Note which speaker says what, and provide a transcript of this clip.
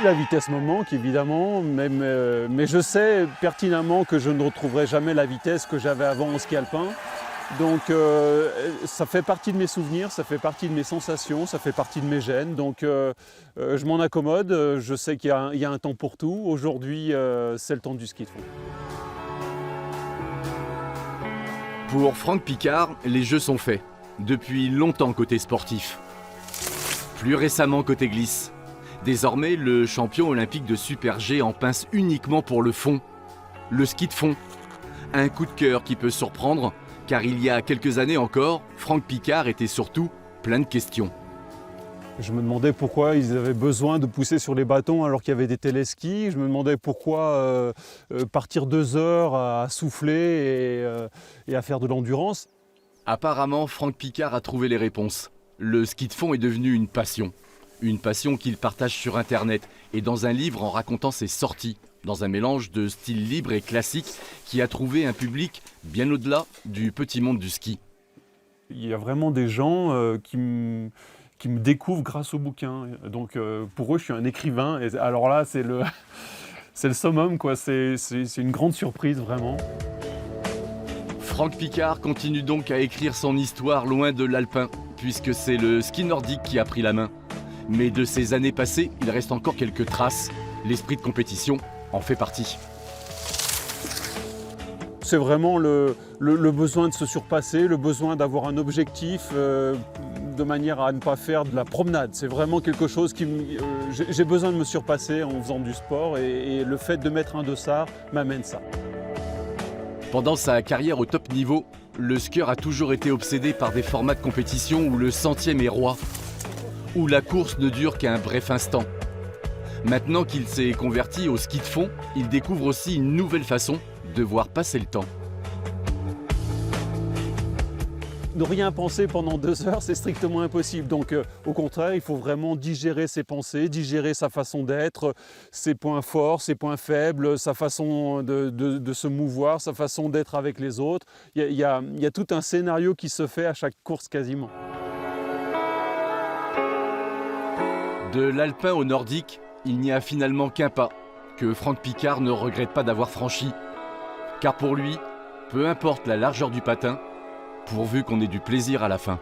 Speaker 1: La vitesse me manque évidemment, mais je sais pertinemment que je ne retrouverai jamais la vitesse que j'avais avant en ski alpin. Donc ça fait partie de mes souvenirs, ça fait partie de mes sensations, ça fait partie de mes gènes. Donc je m'en accommode, je sais qu'il y a un temps pour tout. Aujourd'hui, c'est le temps du ski de fond.
Speaker 2: Pour Franck Piccard, les jeux sont faits. Depuis longtemps côté sportif. Plus récemment côté glisse. Désormais, le champion olympique de Super G en pince uniquement pour le fond. Le ski de fond. Un coup de cœur qui peut surprendre, car il y a quelques années encore, Franck Piccard était surtout plein de questions.
Speaker 1: Je me demandais pourquoi ils avaient besoin de pousser sur les bâtons alors qu'il y avait des téléskis. Je me demandais pourquoi partir 2 heures à souffler et à faire de l'endurance.
Speaker 2: Apparemment, Franck Piccard a trouvé les réponses. Le ski de fond est devenu une passion. Une passion qu'il partage sur Internet et dans un livre en racontant ses sorties, dans un mélange de style libre et classique qui a trouvé un public bien au-delà du petit monde du ski.
Speaker 1: Il y a vraiment des gens qui me découvrent grâce au bouquin. Donc pour eux, je suis un écrivain. Et alors là, c'est le summum, quoi. C'est une grande surprise, vraiment.
Speaker 2: Franck Piccard continue donc à écrire son histoire loin de l'alpin, puisque c'est le ski nordique qui a pris la main. Mais de ces années passées, il reste encore quelques traces. L'esprit de compétition en fait partie.
Speaker 1: C'est vraiment le besoin de se surpasser, le besoin d'avoir un objectif de manière à ne pas faire de la promenade. C'est vraiment quelque chose qui j'ai besoin de me surpasser en faisant du sport et le fait de mettre un dossard m'amène ça.
Speaker 2: Pendant sa carrière au top niveau, le skieur a toujours été obsédé par des formats de compétition où le centième est roi, où la course ne dure qu'un bref instant. Maintenant qu'il s'est converti au ski de fond, il découvre aussi une nouvelle façon de voir passer le temps.
Speaker 1: Ne rien penser pendant 2 heures, c'est strictement impossible. Donc au contraire, il faut vraiment digérer ses pensées, digérer sa façon d'être, ses points forts, ses points faibles, sa façon de se mouvoir, sa façon d'être avec les autres. Il y a tout un scénario qui se fait à chaque course quasiment.
Speaker 2: De l'alpin au nordique, il n'y a finalement qu'un pas que Franck Piccard ne regrette pas d'avoir franchi. Car pour lui, peu importe la largeur du patin, pourvu qu'on ait du plaisir à la fin.